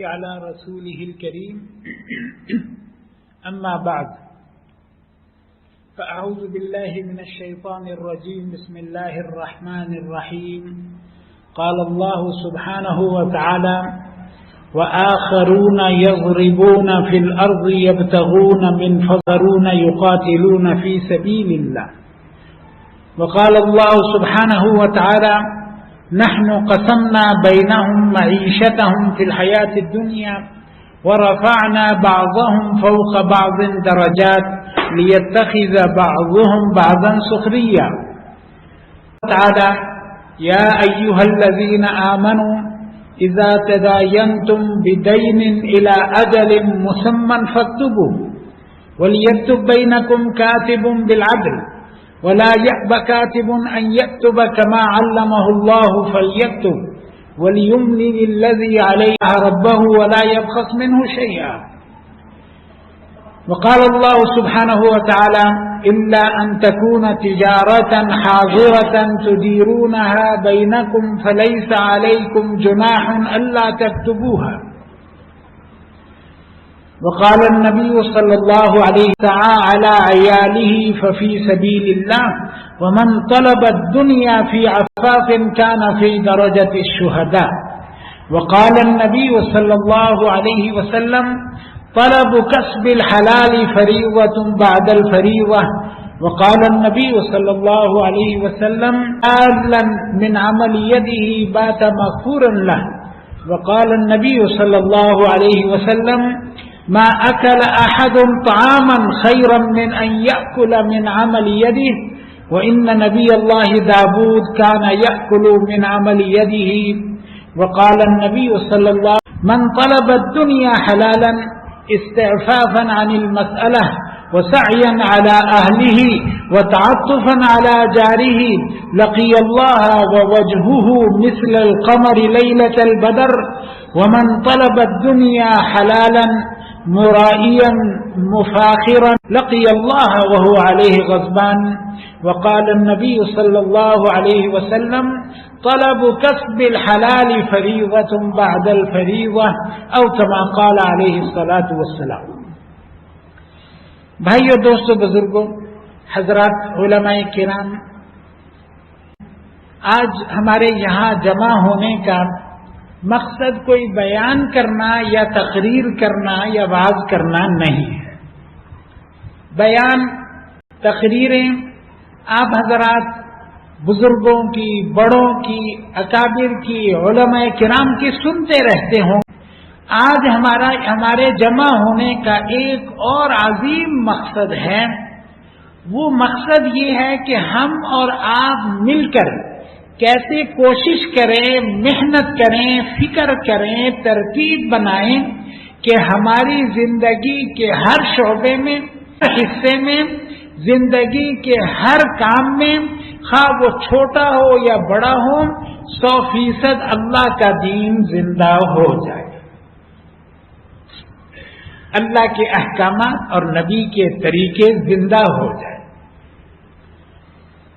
على رسوله الكريم أما بعد فأعوذ بالله من الشيطان الرجيم بسم الله الرحمن الرحيم قال الله سبحانه وتعالى وآخرون يضربون في الأرض يبتغون من فضل يقاتلون في سبيل الله وقال الله سبحانه وتعالى نحن قسمنا بينهم معيشتهم في الحياة الدنيا ورفعنا بعضهم فوق بعض درجات ليتخذ بعضهم بعضا سخريا تعالى يا أيها الذين آمنوا إذا تداينتم بدين إلى أجل مسمى فاكتبوه وليكتب بينكم كاتب بالعدل ولا يأب كاتب أن يكتب كما علمه الله فليكتب وليملل الذي عليه ربه ولا يبخس منه شيئا وقال الله سبحانه وتعالى إلا أن تكون تجارة حاضرة تديرونها بينكم فليس عليكم جناح ألا تكتبوها وقال النبي صلى الله عليه وسلم على عياله ففي سبيل الله ومن طلب الدنيا في عفاف كان في درجة الشهداء وقال النبي صلى الله عليه وسلم طلب كسب الحلال فريضة بعد الفريضة وقال النبي صلى الله عليه وسلم آلا من عمل يده بات مغفورا له وقال النبي صلى الله عليه وسلم ما أكل أحد طعاما خيرا من أن يأكل من عمل يده وإن نبي الله داود كان يأكل من عمل يده وقال النبي صلى الله عليه وسلم من طلب الدنيا حلالا استعفافا عن المسألة وسعيا على أهله وتعطفا على جاره لقي الله ووجهه مثل القمر ليلة البدر ومن طلب الدنيا حلالا مرائيا مفاخرا لقي الله وهو عليه غضبان وقال النبي صلى الله عليه وسلم طلب كسب الحلال فريضة بعد الفريضة أو كما قال عليه الصلاة والسلام. بھائیو دوستو بزرگوں حضرات علماء کرام، آج ہمارے یہاں جمع ہونے کا مقصد کوئی بیان کرنا یا تقریر کرنا یا وعظ کرنا نہیں ہے. بیان تقریریں آپ حضرات بزرگوں کی، بڑوں کی، اکابر کی، علماء کرام کی سنتے رہتے ہوں. آج ہمارے جمع ہونے کا ایک اور عظیم مقصد ہے. وہ مقصد یہ ہے کہ ہم اور آپ مل کر کیسے کوشش کریں، محنت کریں، فکر کریں، ترتیب بنائیں کہ ہماری زندگی کے ہر شعبے میں، حصے میں، زندگی کے ہر کام میں، خواہ وہ چھوٹا ہو یا بڑا ہو، 100% اللہ کا دین زندہ ہو جائے، اللہ کے احکامات اور نبی کے طریقے زندہ ہو جائے.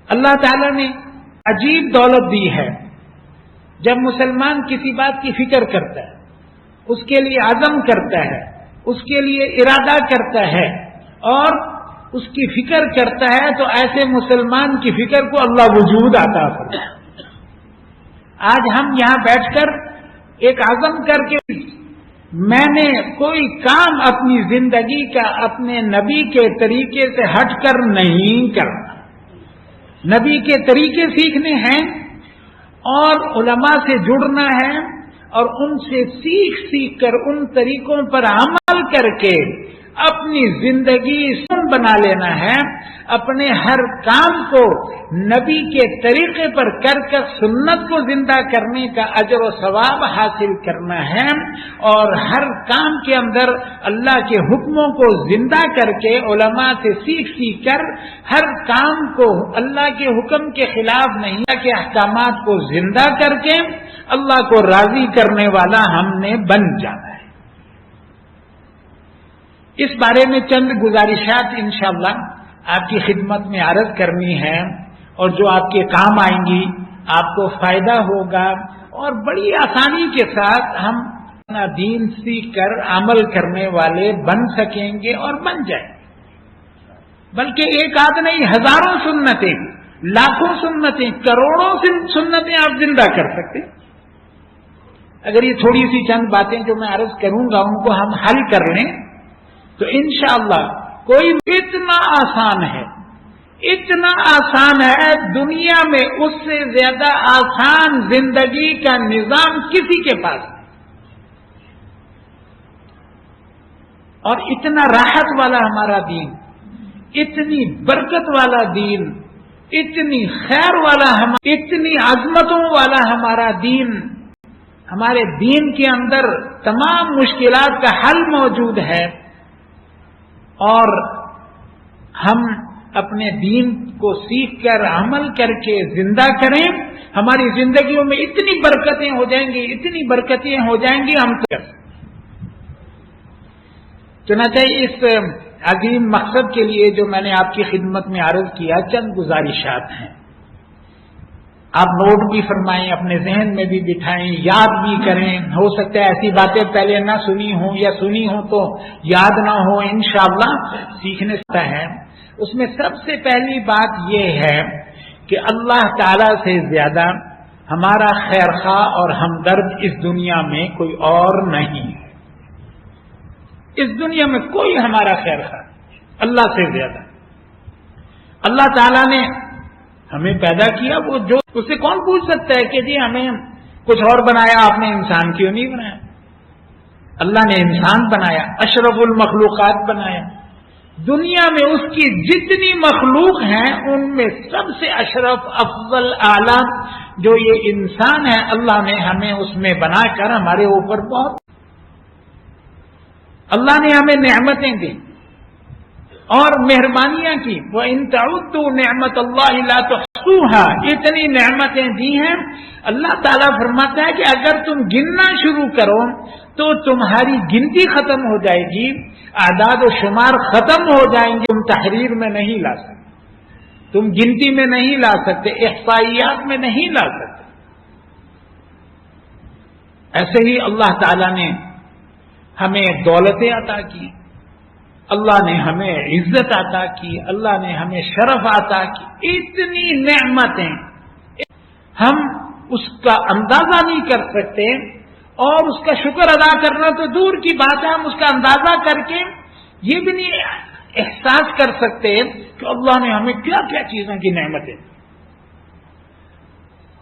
اللہ تعالیٰ نے عجیب دولت دی ہے. جب مسلمان کسی بات کی فکر کرتا ہے، اس کے لیے عزم کرتا ہے، اس کے لیے ارادہ کرتا ہے اور اس کی فکر کرتا ہے، تو ایسے مسلمان کی فکر کو اللہ وجود عطا کرتا ہے. آج ہم یہاں بیٹھ کر ایک عزم کر کے میں نے کوئی کام اپنی زندگی کا اپنے نبی کے طریقے سے ہٹ کر نہیں کرنا. نبی کے طریقے سیکھنے ہیں اور علماء سے جڑنا ہے اور ان سے سیکھ کر ان طریقوں پر عمل کر کے اپنی زندگی سن بنا لینا ہے. اپنے ہر کام کو نبی کے طریقے پر کر سنت کو زندہ کرنے کا اجر و ثواب حاصل کرنا ہے اور ہر کام کے اندر اللہ کے حکموں کو زندہ کر کے علماء سے سیکھ کر ہر کام کو اللہ کے حکم کے خلاف نہیں، اللہ کے احکامات کو زندہ کر کے اللہ کو راضی کرنے والا ہم نے بن جانا ہے. اس بارے میں چند گزارشات انشاءاللہ آپ کی خدمت میں عرض کرنی ہے اور جو آپ کے کام آئیں گی، آپ کو فائدہ ہوگا اور بڑی آسانی کے ساتھ ہم دین سیکھ کر عمل کرنے والے بن سکیں گے اور بن جائیں، بلکہ ایک آدھ نہیں، ہزاروں سنتیں، لاکھوں سنتیں، کروڑوں سنتیں آپ زندہ کر سکتے۔ اگر یہ تھوڑی سی چند باتیں جو میں عرض کروں گا ان کو ہم حل کر لیں تو انشاءاللہ کوئی اتنا آسان ہے، اتنا آسان ہے، دنیا میں اس سے زیادہ آسان زندگی کا نظام کسی کے پاس نہیں، اور اتنا راحت والا ہمارا دین، اتنی برکت والا دین، اتنی خیر والا اتنی عظمتوں والا ہمارا دین، ہمارے دین کے اندر تمام مشکلات کا حل موجود ہے، اور ہم اپنے دین کو سیکھ کر عمل کر کے زندہ کریں، ہماری زندگیوں میں اتنی برکتیں ہو جائیں گی، اتنی برکتیں ہو جائیں گی ہم تو۔ چنانچہ اس عظیم مقصد کے لیے جو میں نے آپ کی خدمت میں عرض کیا، چند گزارشات ہیں، آپ نوٹ بھی فرمائیں، اپنے ذہن میں بھی بٹھائیں، یاد بھی کریں۔ ہو سکتا ہے ایسی باتیں پہلے نہ سنی ہوں یا سنی ہوں تو یاد نہ ہو، انشاءاللہ سیکھنے سے ہے۔ اس میں سب سے پہلی بات یہ ہے کہ اللہ تعالی سے زیادہ ہمارا خیرخواہ اور ہمدرد اس دنیا میں کوئی اور نہیں ہے، اس دنیا میں کوئی ہمارا خیرخواہ اللہ سے زیادہ۔ اللہ تعالیٰ نے ہمیں پیدا کیا، وہ جو اس سے کون پوچھ سکتا ہے کہ جی ہمیں کچھ اور بنایا، آپ نے انسان کیوں نہیں بنایا؟ اللہ نے انسان بنایا، اشرف المخلوقات بنایا۔ دنیا میں اس کی جتنی مخلوق ہیں ان میں سب سے اشرف، افضل، اعلیٰ جو یہ انسان ہے، اللہ نے ہمیں اس میں بنا کر ہمارے اوپر بہت، اللہ نے ہمیں نعمتیں دی اور مہربانیاں کی۔ وَإِن تَعُدُّوا نِعْمَتَ اللَّهِ لَا تُحْصُوهَا، اتنی نعمتیں دی ہیں۔ اللہ تعالیٰ فرماتا ہے کہ اگر تم گننا شروع کرو تو تمہاری گنتی ختم ہو جائے گی، اعداد و شمار ختم ہو جائیں گے، تم تحریر میں نہیں لا سکتے، تم گنتی میں نہیں لا سکتے، احصائیات میں نہیں لا سکتے۔ ایسے ہی اللہ تعالیٰ نے ہمیں دولتیں عطا کی، اللہ نے ہمیں عزت عطا کی، اللہ نے ہمیں شرف عطا کی، اتنی نعمتیں ہم اس کا اندازہ نہیں کر سکتے، اور اس کا شکر ادا کرنا تو دور کی بات ہے، ہم اس کا اندازہ کر کے یہ بھی نہیں احساس کر سکتے کہ اللہ نے ہمیں کیا کیا چیزوں کی نعمتیں۔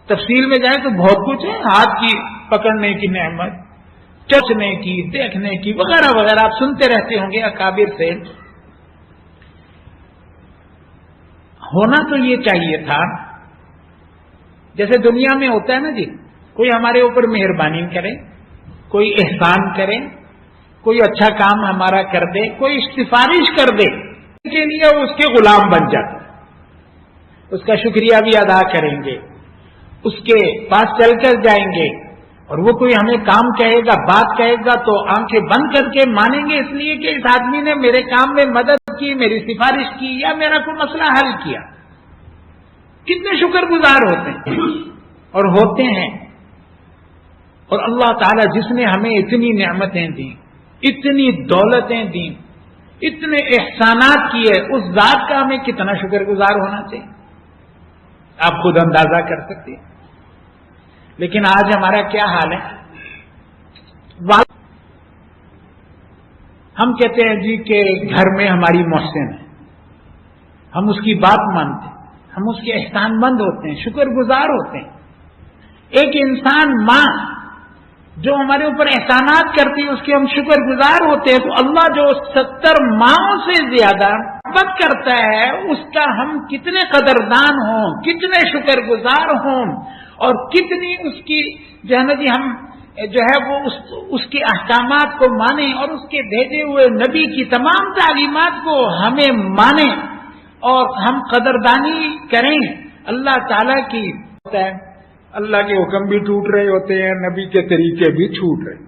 تفصیل میں جائیں تو بہت کچھ ہے، ہاتھ کی پکڑنے کی نعمت، چچنے کی، دیکھنے کی، وغیرہ وغیرہ، آپ سنتے رہتے ہوں گے اکابر سے۔ ہونا تو یہ چاہیے تھا جیسے دنیا میں ہوتا ہے نا جی، کوئی ہمارے اوپر مہربانی کرے، کوئی احسان کرے، کوئی اچھا کام ہمارا کر دے، کوئی سفارش کر دے، اس کے لیے اس کے غلام بن جاتے، اس کا شکریہ بھی ادا کریں گے، اس کے پاس چل کر جائیں گے، اور وہ کوئی ہمیں کام کہے گا، بات کہے گا تو آنکھیں بند کر کے مانیں گے، اس لیے کہ اس آدمی نے میرے کام میں مدد کی، میری سفارش کی، یا میرا کوئی مسئلہ حل کیا۔ کتنے شکر گزار ہوتے ہیں اور ہوتے ہیں۔ اور اللہ تعالیٰ جس نے ہمیں اتنی نعمتیں دیں، اتنی دولتیں دیں، اتنے احسانات کیے، اس ذات کا ہمیں کتنا شکر گزار ہونا چاہیے، آپ خود اندازہ کر سکتے ہیں۔ لیکن آج ہمارا کیا حال ہے؟ ہم کہتے ہیں جی کہ گھر میں ہماری محسن ہے، ہم اس کی بات مانتے ہیں، ہم اس کے احسان مند ہوتے ہیں، شکر گزار ہوتے ہیں۔ ایک انسان ماں جو ہمارے اوپر احسانات کرتی ہے اس کے ہم شکر گزار ہوتے ہیں، تو اللہ جو 70 ماؤں سے زیادہ محبت کرتا ہے اس کا ہم کتنے قدردان ہوں، کتنے شکر گزار ہوں، اور کتنی اس کی جو ہے نا جی ہم جو ہے وہ اس کے احکامات کو مانیں، اور اس کے بھیجے ہوئے نبی کی تمام تعلیمات کو ہمیں مانیں اور ہم قدردانی کریں اللہ تعالیٰ کی۔ ہوتا ہے اللہ کے حکم بھی ٹوٹ رہے ہوتے ہیں، نبی کے طریقے بھی چھوٹ رہے۔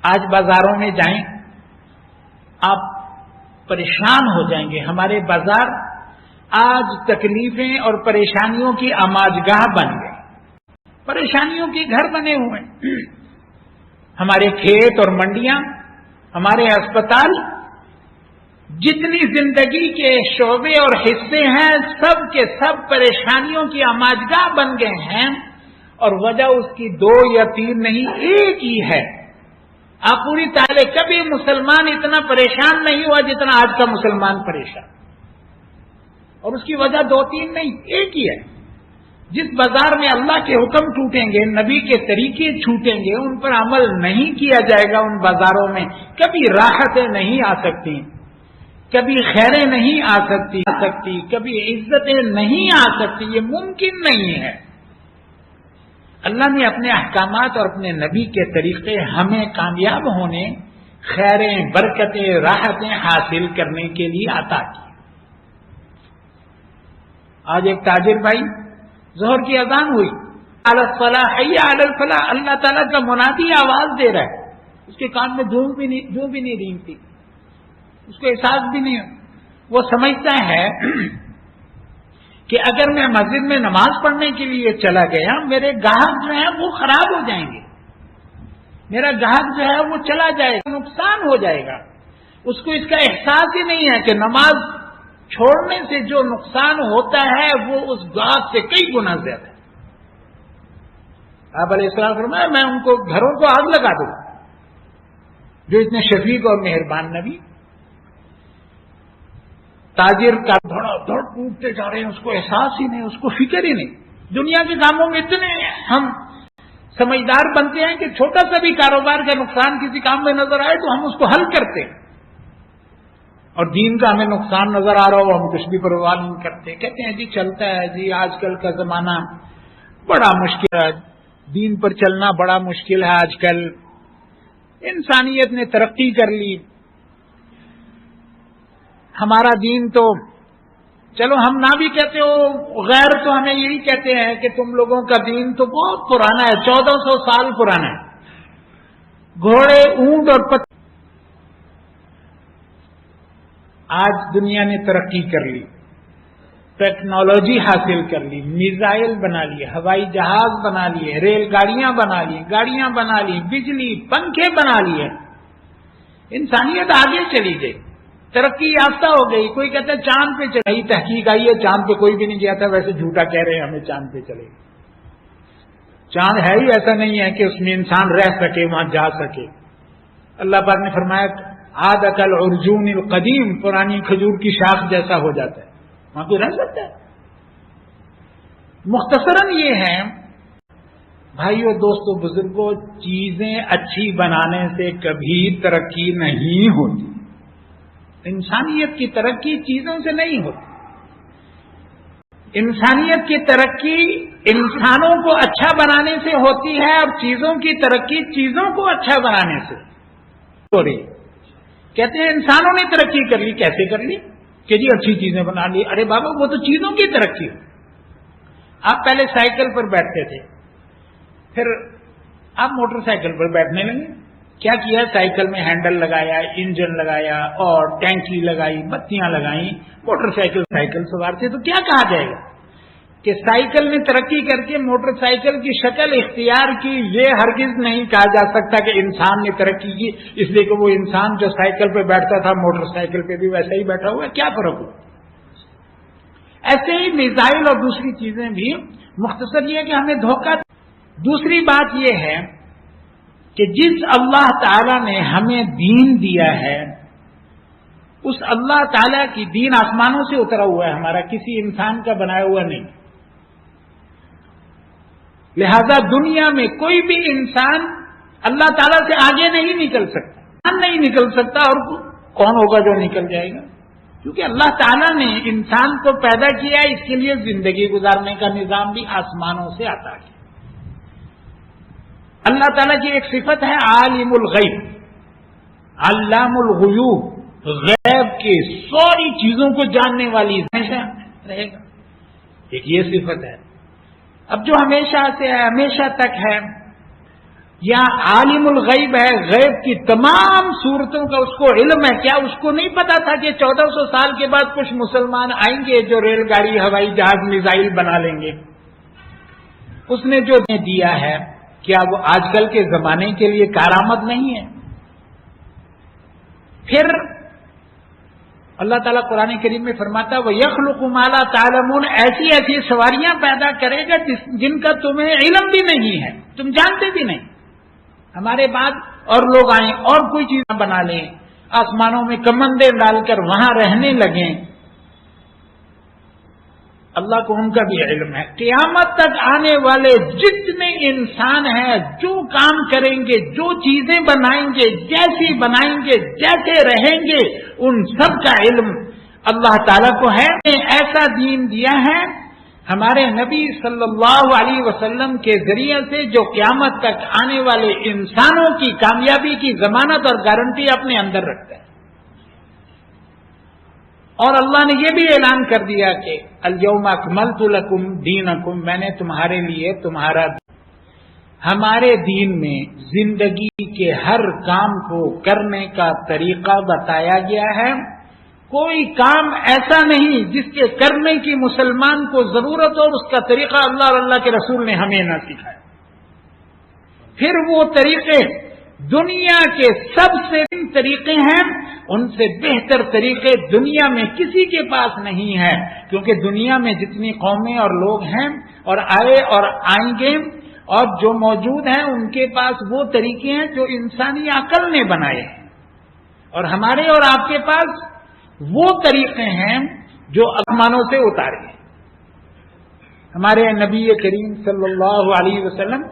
آج بازاروں میں جائیں آپ پریشان ہو جائیں گے، ہمارے بازار آج تکلیفیں اور پریشانیوں کی آماجگاہ بن گئے۔ پریشانیوں کے گھر بنے ہوئے ہیں. ہمارے کھیت اور منڈیاں، ہمارے اسپتال، جتنی زندگی کے شعبے اور حصے ہیں سب کے سب پریشانیوں کی آماجگاہ بن گئے ہیں، اور وجہ اس کی 2 یا 3 نہیں، ایک ہی ہے. آپ پوری طرح کبھی مسلمان اتنا پریشان نہیں ہوا جتنا آج کا مسلمان پریشان، اور اس کی وجہ 2-3 نہیں، ایک ہی ہے. جس بازار میں اللہ کے حکم ٹوٹیں گے، نبی کے طریقے چھوٹیں گے، ان پر عمل نہیں کیا جائے گا، ان بازاروں میں کبھی راحتیں نہیں آ سکتی، کبھی خیریں نہیں آ سکتی، کبھی عزتیں نہیں آ سکتی. یہ ممکن نہیں ہے. اللہ نے اپنے احکامات اور اپنے نبی کے طریقے ہمیں کامیاب ہونے، خیریں، برکتیں، راحتیں حاصل کرنے کے لیے عطا کی. آج ایک تاجر بھائی، ظہر کی اذان ہوئی، علی الصلاح حی علی الفلاح، اللہ تعالیٰ کا منادی آواز دے رہا ہے، اس کے کان میں دھوم بھی نہیں رینگتی، اس کو احساس بھی نہیں. وہ سمجھتا ہے کہ اگر میں مسجد میں نماز پڑھنے کے لیے چلا گیا، میرے گاہک جو ہیں وہ خراب ہو جائیں گے، میرا گاہک جو ہے وہ چلا جائے گا، نقصان ہو جائے گا. اس کو اس کا احساس ہی نہیں ہے کہ نماز چھوڑنے سے جو نقصان ہوتا ہے وہ اس گاہک سے کئی گنا زیادہ ہے. آپ علیہ السلام فرمایا میں ان کو گھروں کو آگ لگا دوں جو اتنے شفیق اور مہربان نبی. تاجر کا دھڑا دھڑ ٹوٹتے جا رہے ہیں، اس کو احساس ہی نہیں، اس کو فکر ہی نہیں. دنیا کے کاموں میں اتنے ہم سمجھدار بنتے ہیں کہ چھوٹا سا بھی کاروبار کا نقصان کسی کام میں نظر آئے تو ہم اس کو حل کرتے ہیں، اور دین کا ہمیں نقصان نظر آ رہا ہو ہم کچھ بھی پرواہ نہیں کرتے. کہتے ہیں جی چلتا ہے، جی آج کل کا زمانہ بڑا مشکل ہے، دین پر چلنا بڑا مشکل ہے. آج کل انسانیت نے ترقی کر لی، ہمارا دین تو چلو ہم نہ بھی کہتے ہو، غیر تو ہمیں یہی کہتے ہیں کہ تم لوگوں کا دین تو بہت پرانا ہے، 1400 سال پرانا ہے، گھوڑے، اونٹ اور پتھر. آج دنیا نے ترقی کر لی، ٹیکنالوجی حاصل کر لی، میزائل بنا لیے، ہوائی جہاز بنا لیے، ریل گاڑیاں بنا لی، گاڑیاں بنا لی، بجلی پنکھے بنا لیے. انسانیت آگے چلی گئی، ترقی یافتہ ہو گئی. کوئی کہتا ہے چاند پہ چلی، تحقیق آئی ہے چاند پہ کوئی بھی نہیں گیا تھا، ویسے جھوٹا کہہ رہے ہیں ہمیں چاند پہ چلے. چاند ہے ہی ایسا نہیں ہے کہ اس میں انسان رہ سکے، وہاں جا سکے. اللہ پاک نے فرمایا عادت العرجون القدیم، پرانی کھجور کی شاخ جیسا ہو جاتا ہے، وہاں پہ رہ سکتا ہے. مختصراً یہ ہے بھائیو، دوستو، بزرگوں، چیزیں اچھی بنانے سے کبھی ترقی نہیں ہوتی. انسانیت کی ترقی چیزوں سے نہیں ہوتی. انسانیت کی ترقی انسانوں کو اچھا بنانے سے ہوتی ہے، اور چیزوں کی ترقی چیزوں کو اچھا بنانے سے ہو رہی. کہتے ہیں انسانوں نے ترقی کر لی. کیسے کر لی؟ کہ جی اچھی چیزیں بنا لی. ارے بابا وہ تو چیزوں کی ترقی ہو. آپ پہلے سائیکل پر بیٹھتے تھے، پھر آپ موٹر سائیکل پر بیٹھنے لگے. کیا کیا؟ سائیکل میں ہینڈل لگایا، انجن لگایا اور ٹینکی لگائی، بتیاں لگائیں، موٹر سائیکل سوار تھے. تو کیا کہا جائے گا کہ سائیکل نے ترقی کر کے موٹر سائیکل کی شکل اختیار کی؟ یہ ہرگز نہیں کہا جا سکتا کہ انسان نے ترقی کی، اس لیے کہ وہ انسان جو سائیکل پہ بیٹھتا تھا موٹر سائیکل پہ بھی ویسا ہی بیٹھا ہوا ہے. کیا فرق ہو؟ ایسے ہی میزائل اور دوسری چیزیں بھی. مختصر یہ کہ ہمیں دھوکہ. دوسری بات یہ ہے کہ جس اللہ تعالی نے ہمیں دین دیا ہے، اس اللہ تعالی کی دین آسمانوں سے اترا ہوا ہے، ہمارا کسی انسان کا بنایا ہوا نہیں. لہذا دنیا میں کوئی بھی انسان اللہ تعالیٰ سے آگے نہیں نکل سکتا، نہیں نکل سکتا. اور کون ہوگا جو نکل جائے گا؟ کیونکہ اللہ تعالیٰ نے انسان کو پیدا کیا، اس کے لیے زندگی گزارنے کا نظام بھی آسمانوں سے آتا ہے. اللہ تعالیٰ کی ایک صفت ہے عالم الغیب، علام الغیوب، غیب کی ساری چیزوں کو جاننے والی ہمیشہ رہے گا. ایک یہ صفت ہے. اب جو ہمیشہ سے ہے، ہمیشہ تک ہے، یا عالم الغیب ہے، غیب کی تمام صورتوں کا اس کو علم ہے. کیا اس کو نہیں پتا تھا کہ 1400 سال کے بعد کچھ مسلمان آئیں گے جو ریل گاڑی، ہوائی جہاز، میزائل بنا لیں گے؟ اس نے جو دیا ہے کیا وہ آج کل کے زمانے کے لیے کارآمد نہیں ہے؟ پھر اللہ تعالیٰ قرآن کریم میں فرماتا ہے وَيَخْلُقُ مَا لَا تَعْلَمُونَ، ایسی ایسی سواریاں پیدا کرے گا جن کا تمہیں علم بھی نہیں ہے، تم جانتے بھی نہیں. ہمارے بعد اور لوگ آئیں اور کوئی چیز بنا لیں، آسمانوں میں کمندیں ڈال کر وہاں رہنے لگیں. اللہ کو ان کا بھی علم ہے. قیامت تک آنے والے جتنے انسان ہیں جو کام کریں گے، جو چیزیں بنائیں گے، جیسی بنائیں گے، جیسے رہیں گے، ان سب کا علم اللہ تعالیٰ کو ہے. ایسا دین دیا ہے ہمارے نبی صلی اللہ علیہ وسلم کے ذریعے سے جو قیامت تک آنے والے انسانوں کی کامیابی کی ضمانت اور گارنٹی اپنے اندر رکھتا ہے. اور اللہ نے یہ بھی اعلان کر دیا کہ الیوم اکملت لکم دینکم، میں نے تمہارے لیے تمہارا ہمارے دین میں زندگی کے ہر کام کو کرنے کا طریقہ بتایا گیا ہے. کوئی کام ایسا نہیں جس کے کرنے کی مسلمان کو ضرورت ہو، اس کا طریقہ اللہ اور اللہ کے رسول نے ہمیں نہ سکھایا. پھر وہ طریقے دنیا کے سب سے طریقے ہیں، ان سے بہتر طریقے دنیا میں کسی کے پاس نہیں ہے، کیونکہ دنیا میں جتنی قومیں اور لوگ ہیں اور آئے اور آئیں گے اور جو موجود ہیں ان کے پاس وہ طریقے ہیں جو انسانی عقل نے بنائے ہیں، اور ہمارے اور آپ کے پاس وہ طریقے ہیں جو آسمانوں سے اتارے ہیں. ہمارے نبی کریم صلی اللہ علیہ وسلم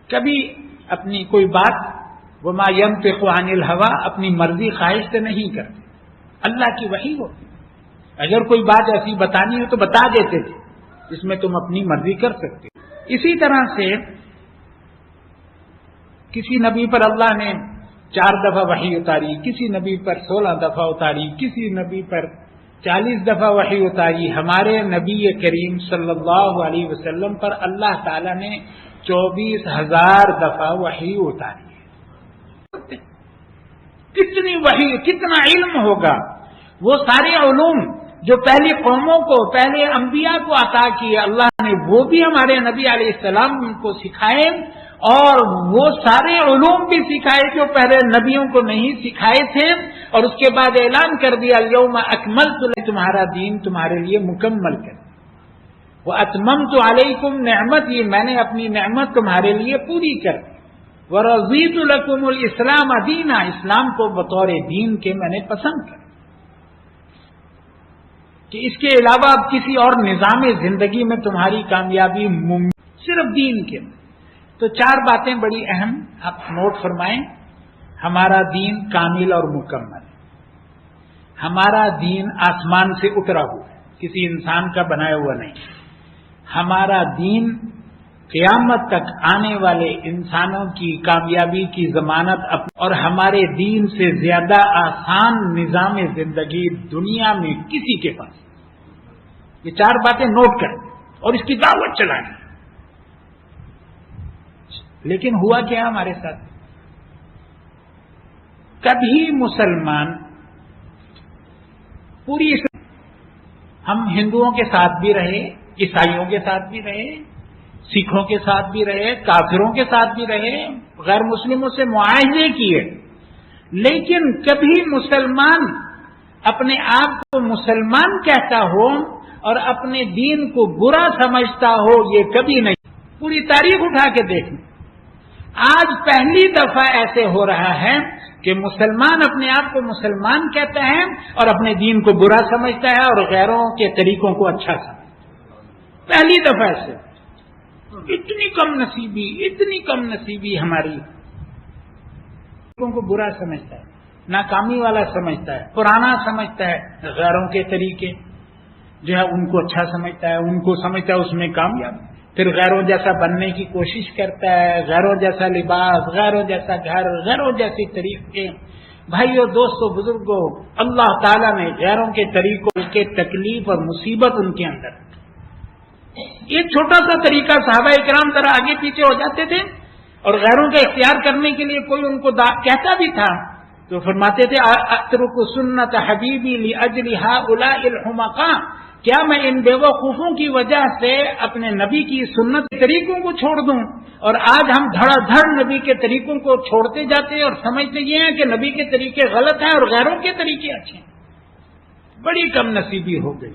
کبھی اپنی کوئی بات وما ينطق عن الهوى اپنی مرضی خواہش سے نہیں کرتے، اللہ کی وحی ہوتی. اگر کوئی بات ایسی بتانی ہو تو بتا دیتے تھے، اس میں تم اپنی مرضی کر سکتے. اسی طرح سے کسی نبی پر اللہ نے 4 دفعہ وحی اتاری، کسی نبی پر 16 دفعہ اتاری، کسی نبی پر 40 دفعہ وحی اتاری. ہمارے نبی کریم صلی اللہ علیہ وسلم پر اللہ تعالی نے 24,000 دفعہ وحی اتاری. کتنی وحی، کتنا علم ہوگا. وہ سارے علوم جو پہلی قوموں کو، پہلے انبیاء کو عطا کیے اللہ نے، وہ بھی ہمارے نبی علیہ السلام کو سکھائے، اور وہ سارے علوم بھی سکھائے جو پہلے نبیوں کو نہیں سکھائے تھے. اور اس کے بعد اعلان کر دیا الیوم اکملت لکم، تمہارا دین تمہارے لیے مکمل کر دیا. واتممت علیکم نعمتی، میں نے اپنی نعمت تمہارے لیے پوری کر دی. ورضیت لکم الاسلام دینا، اسلام کو بطور دین کے میں نے پسند کر کہ اس کے علاوہ اب کسی اور نظام زندگی میں تمہاری کامیابی صرف دین کے میں. تو 4 باتیں بڑی اہم آپ نوٹ فرمائیں. ہمارا دین کامل اور مکمل ہے. ہمارا دین آسمان سے اترا ہوا ہے، کسی انسان کا بنایا ہوا نہیں. ہمارا دین قیامت تک آنے والے انسانوں کی کامیابی کی ضمانت اور ہمارے دین سے زیادہ آسان نظام زندگی دنیا میں کسی کے پاس. یہ 4 باتیں نوٹ کریں اور اس کی دعوت چلائیں. لیکن ہوا کیا ہمارے ساتھ؟ کبھی مسلمان پوری ہم ہندوؤں کے ساتھ بھی رہے، عیسائیوں کے ساتھ بھی رہے، سکھوں کے ساتھ بھی رہے، کافروں کے ساتھ بھی رہے، غیر مسلموں سے معاہدے کیے، لیکن کبھی مسلمان اپنے آپ کو مسلمان کہتا ہو اور اپنے دین کو برا سمجھتا ہو، یہ کبھی نہیں. پوری تاریخ اٹھا کے دیکھیں. آج پہلی دفعہ ایسے ہو رہا ہے کہ مسلمان اپنے آپ کو مسلمان کہتا ہے اور اپنے دین کو برا سمجھتا ہے اور غیروں کے طریقوں کو اچھا سمجھتا ہے. پہلی دفعہ سے اتنی کم نصیبی ہماری کو برا سمجھتا ہے، ناکامی والا سمجھتا ہے، پرانا سمجھتا ہے، غیروں کے طریقے جو ہے ان کو اچھا سمجھتا ہے، ان کو سمجھتا ہے اس میں کامیاب. پھر غیروں جیسا بننے کی کوشش کرتا ہے، غیروں جیسا لباس، غیروں جیسا گھر، غیروں جیسی طریقے. بھائیو، دوستو، بزرگوں، اللہ تعالیٰ نے غیروں کے طریقوں کے تکلیف اور مصیبت ان کے اندر. ایک چھوٹا سا طریقہ صحابہ کرام ذرا آگے پیچھے ہو جاتے تھے اور غیروں کا اختیار کرنے کے لیے کوئی ان کو کہتا بھی تھا تو فرماتے تھے اترک سنت حبیبی لاجل ہؤلاء الحمقاء، کیا میں ان بیوقوفوں کی وجہ سے اپنے نبی کی سنت کے طریقوں کو چھوڑ دوں؟ اور آج ہم دھڑا دھڑ نبی کے طریقوں کو چھوڑتے جاتے ہیں اور سمجھتے یہ ہیں کہ نبی کے طریقے غلط ہیں اور غیروں کے طریقے اچھے ہیں۔ بڑی کم نصیبی ہو گئی۔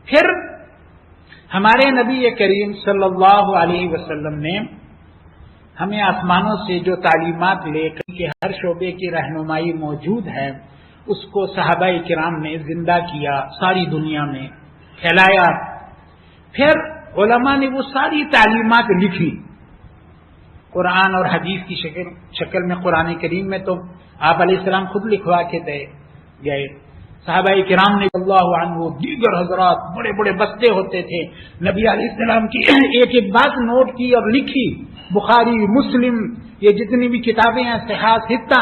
پھر ہمارے نبی کریم صلی اللہ علیہ وسلم نے ہمیں آسمانوں سے جو تعلیمات لے کر کے ہر شعبے کی رہنمائی موجود ہے، اس کو صحابہ کرام نے زندہ کیا، ساری دنیا میں پھیلایا۔ پھر علماء نے وہ ساری تعلیمات لکھی قرآن اور حدیث کی شکل میں۔ قرآن کریم میں تو آپ علیہ السلام خود لکھوا کے دے گئے، صحابہ کرام نے اللہ عنہ، دیگر حضرات، بڑے بڑے بستے ہوتے تھے، نبی علیہ السلام کی ایک ایک بات نوٹ کی اور لکھی۔ بخاری، مسلم، یہ جتنی بھی کتابیں ہیں، صحاح ستہ،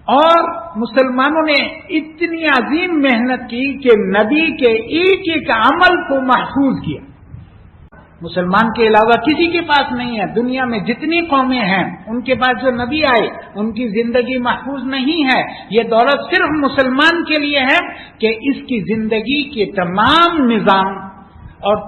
اور مسلمانوں نے اتنی عظیم محنت کی کہ نبی کے ایک ایک عمل کو محفوظ کیا۔ مسلمان کے علاوہ کسی کے پاس نہیں ہے، دنیا میں جتنی قومیں ہیں ان کے پاس جو نبی آئے ان کی زندگی محفوظ نہیں ہے۔ یہ دولت صرف مسلمان کے لیے ہے کہ اس کی زندگی کے تمام نظام اور